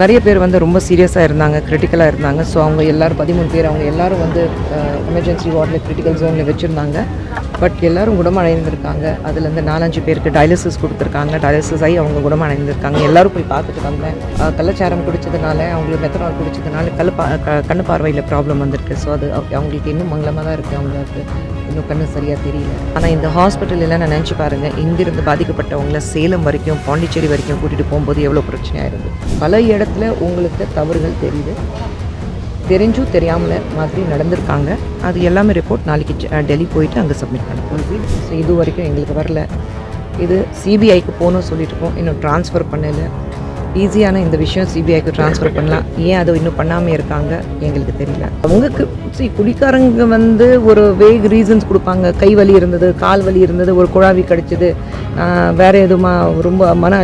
நிறைய பேர் வந்து ரொம்ப சீரியஸாக இருந்தாங்க, கிரிட்டிக்கலாக இருந்தாங்க. ஸோ அவங்க எல்லோரும் 13 பேர் அவங்க எல்லோரும் வந்து எமர்ஜென்சி வார்டில் கிரிட்டிக்கல் ஜோனில் வச்சுருந்தாங்க. பட் எல்லோரும் குணமடைந்திருக்காங்க. அதுலேருந்து 4-5 பேருக்கு டயாலிசிஸ் கொடுத்துருக்காங்க. டயாலிசிஸ் ஆகி அவங்க குணமடைந்திருக்காங்க. எல்லோரும் போய் பார்த்துட்டு வந்தேன். கள்ளச்சாரம் குடித்ததுனால அவங்களுக்கு மெத்தனால் குடித்ததுனால கண்ணு பார்வையில் ப்ராப்ளம் வந்திருக்கு. ஸோ அது அவங்களுக்கு இன்னும் மங்களமாக தான் இருக்குது. அவங்களுக்கு இன்னும் கண்ணு சரியாக தெரியல. ஆனால் இந்த ஹாஸ்பிட்டலில் நான் நினச்சி பாருங்கள், இங்கிருந்து பாதிக்கப்பட்டவங்கள சேலம் வரைக்கும் பாண்டிச்சேரி வரைக்கும் கூட்டிகிட்டு போகும்போது எவ்வளோ பிரச்சனையாக இருந்தது. பல இடத்துல உங்களுக்கு தவறுகள் தெரியுது, தெரிஞ்சும் தெரியாமல் மாதிரி நடந்திருக்காங்க. அது எல்லாமே ரிப்போர்ட் நாளைக்கு டெல்லி போயிட்டு அங்கே சப்மிட் பண்ணணும். ஸோ இது வரைக்கும் எங்களுக்கு வரல. இது சிபிஐக்கு போகணும்னு சொல்லிட்டு இருக்கோம், இன்னும் ட்ரான்ஸ்ஃபர் பண்ணலை. ஈஸியான இந்த விஷயம் சிபிஐக்கு ட்ரான்ஸ்ஃபர் பண்ணலாம். ஏன் அதை இன்னும் பண்ணாமல் இருக்காங்க எங்களுக்கு தெரியல. அவங்களுக்கு குடிக்காரங்க வந்து ஒரு வேக் ரீசன்ஸ் கொடுப்பாங்க. கை வலி இருந்தது, கால் வலி இருந்தது, ஒரு குழாவி கடிச்சது, வேறு எதுவுமா ரொம்ப மன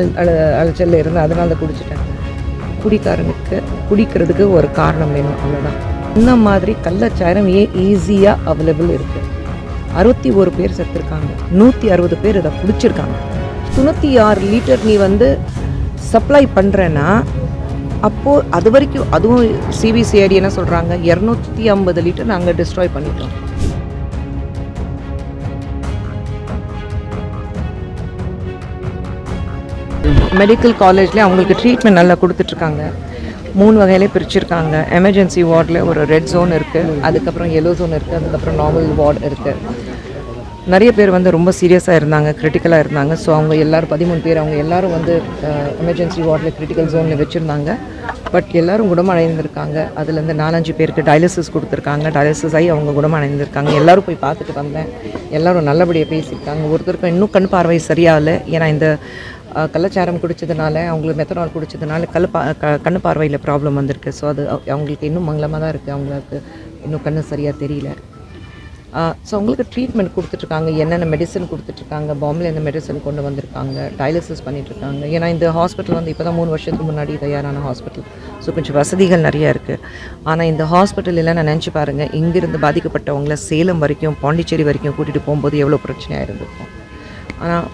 அலைச்சலில் இருந்தது, அதனால தான் குடிச்சிட்டேன். குடிக்காரனுக்கு குடிக்கிறதுக்கு ஒரு காரணம் வேணும், அவ்வளோதான். இந்த மாதிரி கள்ளச்சாரம் ஏன் ஈஸியாக அவைலபிள் இருக்குது. 61 பேர் செத்துருக்காங்க, 160 பேர் இதை குடிச்சிருக்காங்க. 96 லிட்டர் நீ வந்து சப்ளை பண்ணுறேன்னா அப்போது அது வரைக்கும் அதுவும் சிபிசிஐடி என்ன சொல்கிறாங்க, 250 லிட்டர் நாங்கள் டிஸ்ட்ராய் பண்ணிட்டோம். மெடிக்கல் காலேஜில் அவங்களுக்கு ட்ரீட்மெண்ட் நல்லா கொடுத்துட்ருக்காங்க. 3 வகையிலே பிரிச்சுருக்காங்க. எமர்ஜென்சி வார்டில் ஒரு ரெட் ஜோன் இருக்குது, அதுக்கப்புறம் எல்லோ ஜோன் இருக்குது, அதுக்கப்புறம் நார்மல் வார்டு இருக்குது. நிறைய பேர் வந்து ரொம்ப சீரியஸாக இருந்தாங்க, கிரிட்டிக்கலாக இருந்தாங்க. ஸோ அவங்க எல்லோரும் 13 பேர் அவங்க எல்லோரும் வந்து எமர்ஜென்சி வார்டில் கிரிட்டிக்கல் ஜோனில் வச்சுருந்தாங்க. பட் எல்லோரும் குணமடைந்திருக்காங்க. அதுலேருந்து 4-5 பேருக்கு டயாலிசிஸ் கொடுத்துருக்காங்க. டயாலிசிஸ் ஆகி அவங்க குணமடைந்திருக்காங்க. எல்லோரும் போய் பார்த்துட்டு வந்தேன். எல்லோரும் நல்லபடியாக பேசியிருக்காங்க. ஒருத்தருக்கும் இன்னும் கண் பார்வை சரியாகலை. ஏன்னா இந்த கள்ளச்சாரம் குடித்ததுனால அவங்களுக்கு மெத்தனால் குடித்ததுனால கண்ணு பார்வையில் ப்ராப்ளம் வந்திருக்கு. ஸோ அது அவங்களுக்கு இன்னும் மங்களமாக தான் இருக்குது. அவங்களுக்கு இன்னும் கண்ணு சரியாக தெரியல. ஸோ அவங்களுக்கு ட்ரீட்மெண்ட் கொடுத்துட்ருக்காங்க. என்னென்ன மெடிசன் கொடுத்துட்ருக்காங்க. பாம்பேல இந்த மெடிசன் கொண்டு வந்திருக்காங்க. டயாலிசிஸ் பண்ணிகிட்ருக்காங்க. ஏன்னா இந்த ஹாஸ்பிட்டல் வந்து இப்போ தான் 3 வருஷத்துக்கு முன்னாடி தயாரான ஹாஸ்பிட்டல். ஸோ கொஞ்சம் வசதிகள் நிறையா இருக்குது. ஆனால் இந்த ஹாஸ்பிட்டலில் நான் நினச்சி பாருங்கள், இங்கிருந்து பாதிக்கப்பட்டவங்கள சேலம் வரைக்கும் பாண்டிச்சேரி வரைக்கும் கூட்டிகிட்டு போகும்போது எவ்வளோ பிரச்சனையாக இருந்திருக்கும். ஆனால்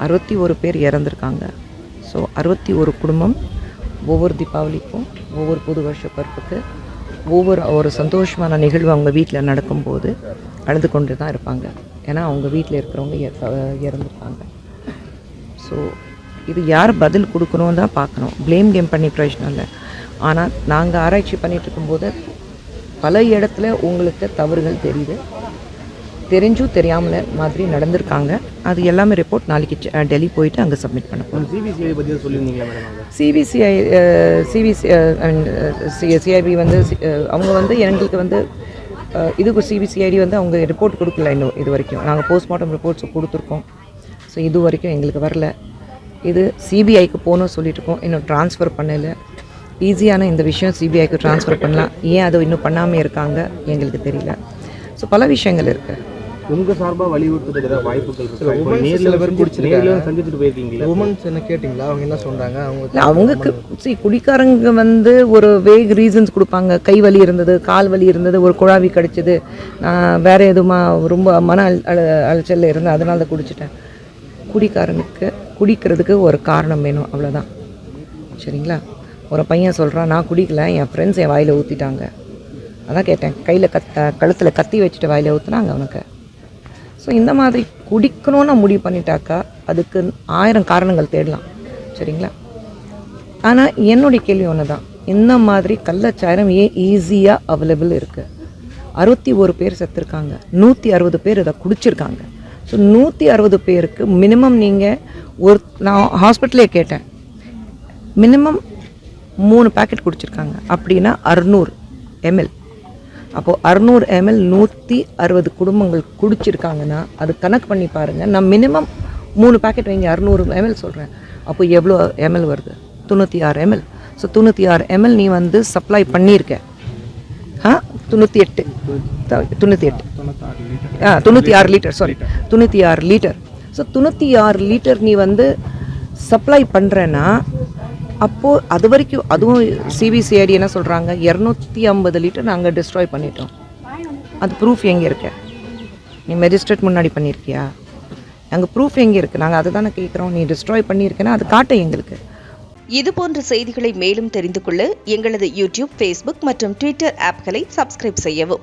61 பேர் இறந்துருக்காங்க. ஸோ 61 குடும்பம் ஒவ்வொரு தீபாவளிக்கும், ஒவ்வொரு புது வருஷ பிறப்புக்கு, ஒரு சந்தோஷமான நிகழ்வு அவங்க வீட்டில் நடக்கும்போது அழுது கொண்டு தான் இருப்பாங்க. ஏன்னா அவங்க வீட்டில் இருக்கிறவங்க இறந்துருக்காங்க. ஸோ இது யார் பதில் கொடுக்கணும் தான் பார்க்கணும். ப்ளேம் கேம் பண்ணி பிரச்சனை இல்லை. ஆனால் நாங்கள் ஆராய்ச்சி பண்ணிகிட்டு இருக்கும்போது பல இடத்துல உங்களுக்கு தவறுகள் தெரியுது, தெரிஞ்சும் தெரியாமல் மாதிரி நடந்திருக்காங்க. அது எல்லாமே ரிப்போர்ட் நாளைக்கு டெல்லி போயிட்டு அங்கே சப்மிட் பண்ணணும். சிபிசிஐபி வந்து அவங்க வந்து எங்களுக்கு வந்து இதுக்கு சிபிசிஐடி வந்து அவங்க ரிப்போர்ட் கொடுக்கல இன்னும் இது வரைக்கும். நாங்கள் போஸ்ட்மார்ட்டம் ரிப்போர்ட்ஸ் கொடுத்துருக்கோம். ஸோ இது வரைக்கும் எங்களுக்கு வரல. இது சிபிஐக்கு போகணும்னு சொல்லிட்டு இருக்கோம், இன்னும் ட்ரான்ஸ்ஃபர் பண்ணலை. ஈஸியான இந்த விஷயம் சிபிஐக்கு ட்ரான்ஸ்ஃபர் பண்ணலாம். ஏன் அதை இன்னும் பண்ணாமல் இருக்காங்க எங்களுக்கு தெரியல. ஸோ பல விஷயங்கள் இருக்குது. உங்கள் சார்பாக வலியுறுத்துகிற வாய்ப்புகள் உமன்ஸ் என்ன கேட்டிங்களா? அவங்க என்ன சொல்கிறாங்க? அவங்களுக்கு குடிக்காரங்க வந்து ஒரு வேக் ரீசன்ஸ் கொடுப்பாங்க. கை வலி இருந்தது, கால் வலி இருந்தது, ஒரு குழாவி கடிச்சது, வேறு எதுவுமா ரொம்ப மன அலைச்சலில் இருந்தது, அதனால தான் குடிச்சிட்டேன். குடிக்காரனுக்கு குடிக்கிறதுக்கு ஒரு காரணம் வேணும், அவ்வளோதான். சரிங்களா? ஒரு பையன் சொல்கிறான், நான் குடிக்கல, என் ஃப்ரெண்ட்ஸ் என் வாயில் ஊற்றிட்டாங்க. அதான் கேட்டேன், கையில் கழுத்தில் கத்தி வச்சுட்டு வாயில் ஊற்றுனாங்க அவனுக்கு. ஸோ இந்த மாதிரி குடிக்கணும்னு முடிவு பண்ணிட்டாக்கா அதுக்கு 1000 காரணங்கள் தேடலாம். சரிங்களா? ஆனால் என்னுடைய கேள்வி ஒன்று தான், இந்த மாதிரி கள்ளச்சாரம் ஏன் ஈஸியாக அவைலபிள் இருக்குது. 61 பேர் செத்துருக்காங்க, 160 பேர் இதை குடிச்சிருக்காங்க. ஸோ 160 பேருக்கு மினிமம் நீங்கள் நான் ஹாஸ்பிட்டலே கேட்டேன், மினிமம் 3 பேக்கெட் குடிச்சிருக்காங்க. அப்படின்னா 600 ml. அப்போது 600 ml 160 குடும்பங்கள் குடிச்சிருக்காங்கன்னா அது கணக்கு பண்ணி பாருங்கள். நான் மினிமம் 3 பேக்கெட் வைங்க, 600 ml சொல்கிறேன். அப்போ எவ்வளோ ml வருது? 96 ml. ஸோ 96 ml நீ வந்து சப்ளை பண்ணியிருக்க. 96 litre, sorry 96 litre. So 96 litre நீ வந்து சப்ளை பண்ணுறேன்னா அப்போது அது வரைக்கும் அதுவும் சிபிசிஐடி என்ன சொல்கிறாங்க, 250 லிட்டர் நாங்கள் டிஸ்ட்ராய் பண்ணிட்டோம். அது ப்ரூஃப் எங்கே இருக்க? நீ மெஜிஸ்ட்ரேட் முன்னாடி பண்ணியிருக்கியா? அங்கே ப்ரூஃப் எங்கே இருக்குது? நாங்கள் அதை தானே கேட்குறோம். நீ டிஸ்ட்ராய் பண்ணியிருக்கேன்னா அது காட்ட எங்களுக்கு. இதுபோன்ற செய்திகளை மேலும் தெரிந்து கொள்ள எங்களது யூடியூப், ஃபேஸ்புக் மற்றும் ட்விட்டர் ஆப்களை சப்ஸ்கிரைப் செய்யவும்.